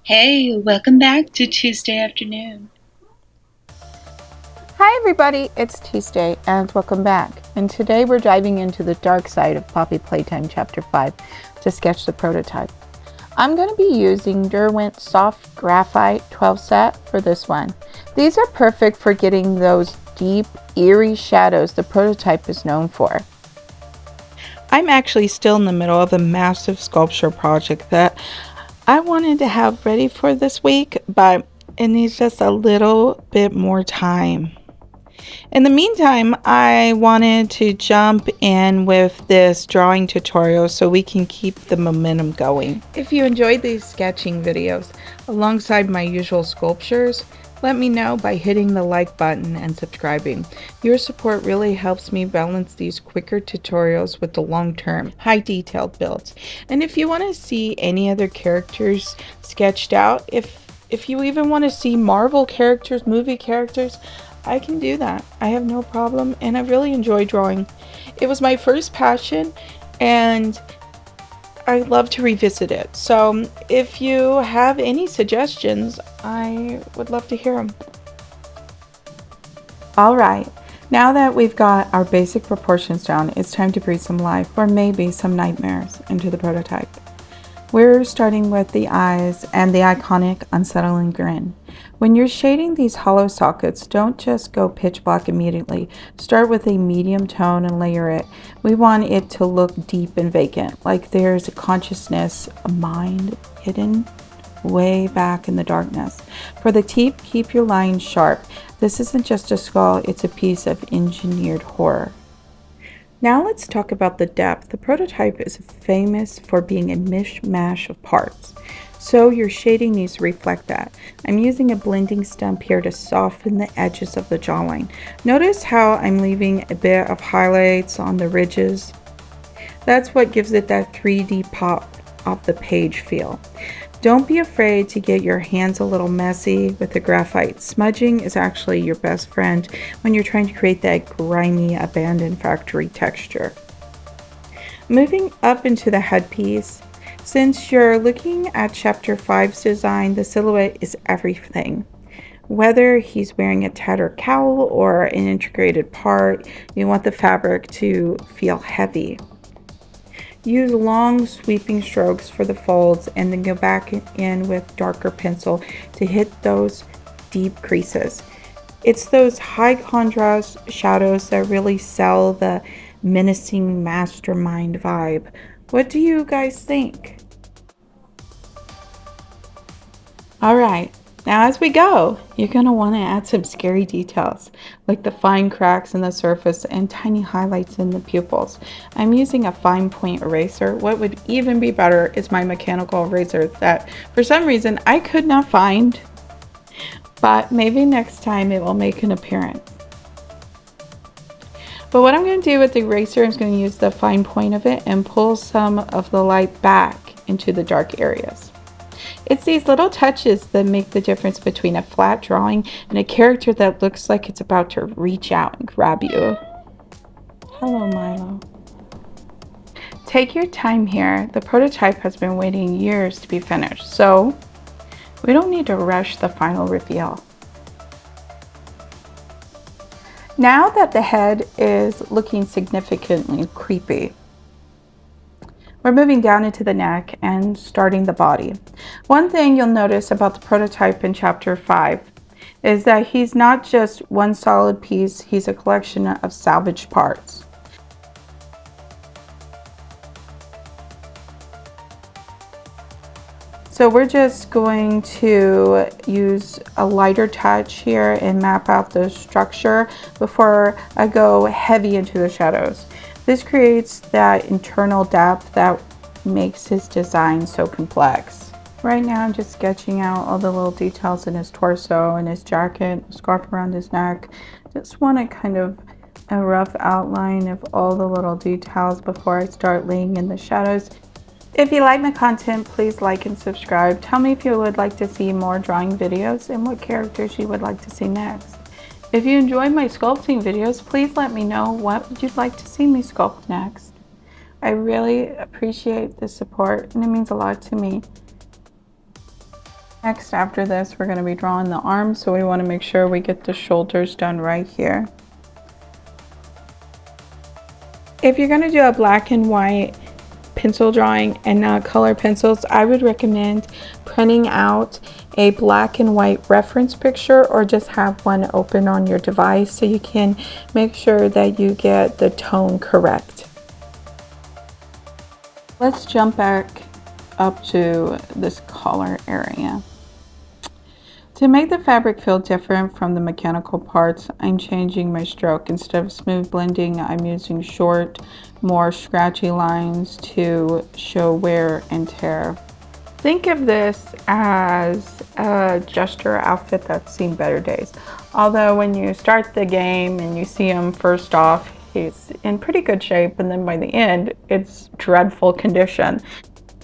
Hey, welcome back to Tuesday afternoon. Hi everybody, it's Tuesday and welcome back. And today we're diving into the dark side of Poppy Playtime Chapter 5 to sketch the prototype. I'm going to be using Derwent Soft Graphite 12 set for this one. These are perfect for getting those deep, eerie shadows the prototype is known for. I'm actually still in the middle of a massive sculpture project that I wanted to have ready for this week, but it needs just a little bit more time. In the meantime, I wanted to jump in with this drawing tutorial so we can keep the momentum going. If you enjoyed these sketching videos alongside my usual sculptures, let me know by hitting the like button and subscribing. Your support really helps me balance these quicker tutorials with the long-term, high-detailed builds. And if you want to see any other characters sketched out, if you even want to see Marvel characters, movie characters, I can do that. I have no problem, and I really enjoy drawing. It was my first passion, and I love to revisit it. So if you have any suggestions, I would love to hear them. All right, now that we've got our basic proportions down, it's time to breathe some life, or maybe some nightmares, into the prototype. We're starting with the eyes and the iconic unsettling grin. When you're shading these hollow sockets, don't just go pitch black immediately. Start with a medium tone and layer it. We want it to look deep and vacant, like there's a consciousness, a mind hidden way back in the darkness. For the teeth, keep your lines sharp. This isn't just a skull, it's a piece of engineered horror. Now let's talk about the depth. The prototype is famous for being a mishmash of parts, so your shading needs to reflect that. I'm using a blending stump here to soften the edges of the jawline. Notice how I'm leaving a bit of highlights on the ridges. That's what gives it that 3D pop off the page feel. Don't be afraid to get your hands a little messy with the graphite. Smudging is actually your best friend when you're trying to create that grimy, abandoned factory texture. Moving up into the headpiece, since you're looking at Chapter 5's design, the silhouette is everything. Whether he's wearing a tattered cowl or an integrated part, you want the fabric to feel heavy. Use long sweeping strokes for the folds and then go back in with darker pencil to hit those deep creases. It's those high contrast shadows that really sell the menacing mastermind vibe. What do you guys think? All right. Now as we go, you're going to want to add some scary details, like the fine cracks in the surface and tiny highlights in the pupils. I'm using a fine point eraser. What would even be better is my mechanical eraser that for some reason I could not find, but maybe next time it will make an appearance. But what I'm going to do with the eraser, I'm going to use the fine point of it and pull some of the light back into the dark areas. It's these little touches that make the difference between a flat drawing and a character that looks like it's about to reach out and grab you. Hello, Milo. Take your time here. The prototype has been waiting years to be finished, so we don't need to rush the final reveal. Now that the head is looking significantly creepy, we're moving down into the neck and starting the body. One thing you'll notice about the prototype in Chapter 5 is that he's not just one solid piece, he's a collection of salvaged parts. So we're just going to use a lighter touch here and map out the structure before I go heavy into the shadows. This creates that internal depth that makes his design so complex. Right now I'm just sketching out all the little details in his torso and his jacket, scarf around his neck. Just want to kind of a rough outline of all the little details before I start laying in the shadows. If you like my content, please like and subscribe. Tell me if you would like to see more drawing videos and what characters you would like to see next. If you enjoy my sculpting videos, please let me know what you'd like to see me sculpt next. I really appreciate the support and it means a lot to me. Next, after this, we're going to be drawing the arms, so we want to make sure we get the shoulders done right here. If you're going to do a black and white pencil drawing and not color pencils, I would recommend printing out a black and white reference picture, or just have one open on your device so you can make sure that you get the tone correct. Let's jump back up to this collar area. To make the fabric feel different from the mechanical parts, I'm changing my stroke. Instead of smooth blending, I'm using short, more scratchy lines to show wear and tear. Think of this as a gesture outfit that's seen better days. Although when you start the game and you see him first off, he's in pretty good shape, and then by the end, it's dreadful condition.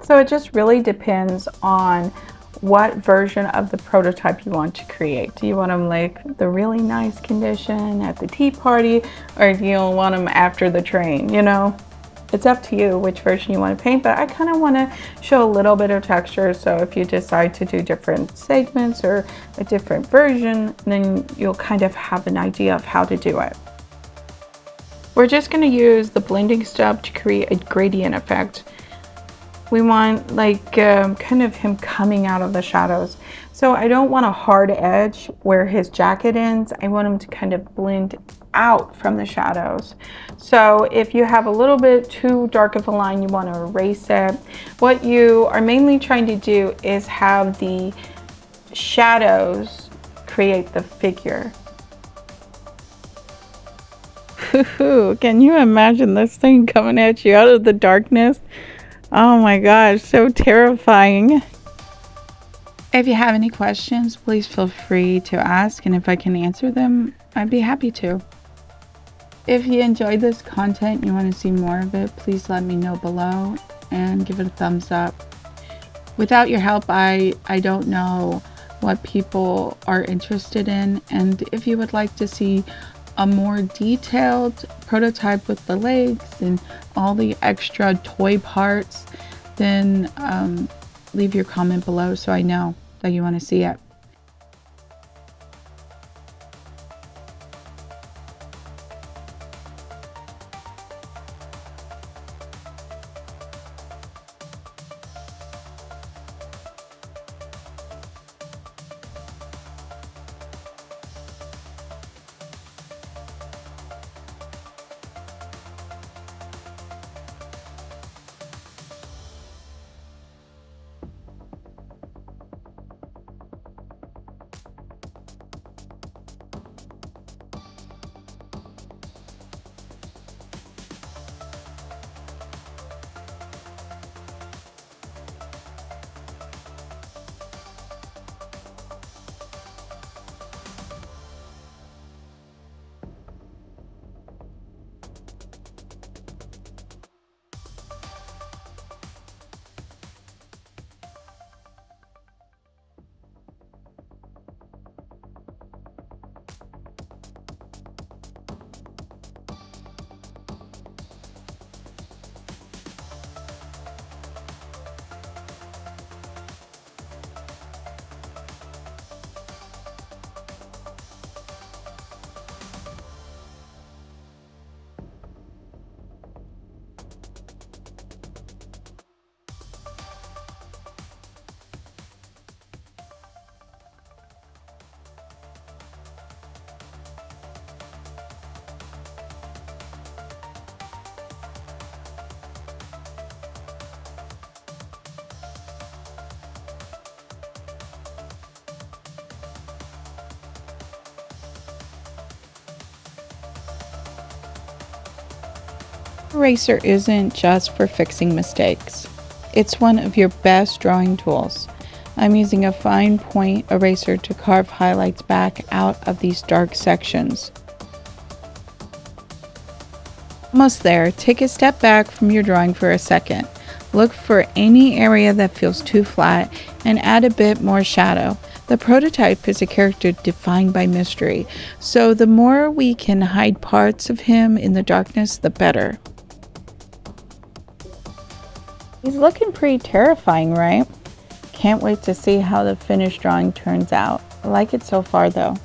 So it just really depends on what version of the prototype you want to create. Do you want them like the really nice condition at the tea party, or do you want them after the train? You know, it's up to you which version you want to paint, but I kind of want to show a little bit of texture. So if you decide to do different segments or a different version, then you'll kind of have an idea of how to do it. We're just going to use the blending stub to create a gradient effect. We want like kind of him coming out of the shadows. So I don't want a hard edge where his jacket ends. I want him to kind of blend out from the shadows. So if you have a little bit too dark of a line, you want to erase it. What you are mainly trying to do is have the shadows create the figure. Can you imagine this thing coming at you out of the darkness? Oh my gosh, so terrifying. If you have any questions, please feel free to ask, and if I can answer them, I'd be happy to. If you enjoyed this content and you want to see more of it, please let me know below and give it a thumbs up. Without your help, I don't know what people are interested in, and if you would like to see a more detailed prototype with the legs and all the extra toy parts, then leave your comment below so I know that you want to see it. Eraser isn't just for fixing mistakes. It's one of your best drawing tools. I'm using a fine point eraser to carve highlights back out of these dark sections. Almost there. Take a step back from your drawing for a second. Look for any area that feels too flat and add a bit more shadow. The prototype is a character defined by mystery, so the more we can hide parts of him in the darkness, the better. He's looking pretty terrifying, right? can't wait to see how the finished drawing turns out. I like it so far though.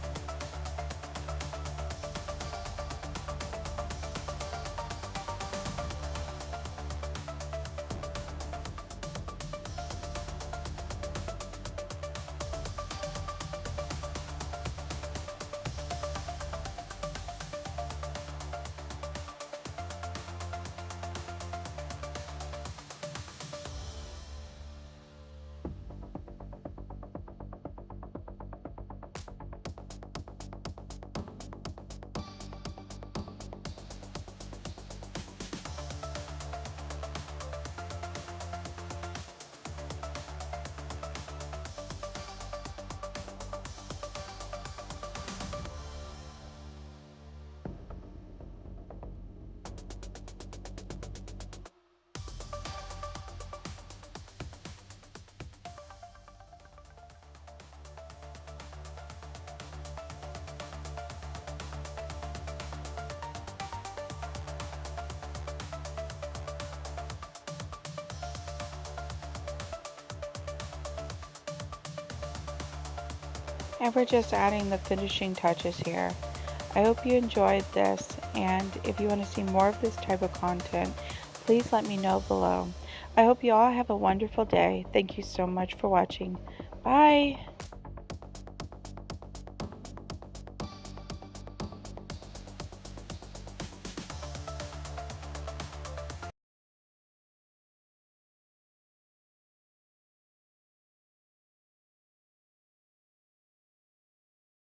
And we're just adding the finishing touches here. I hope you enjoyed this, and if you want to see more of this type of content, please let me know below. I hope you all have a wonderful day. Thank you so much for watching. Bye!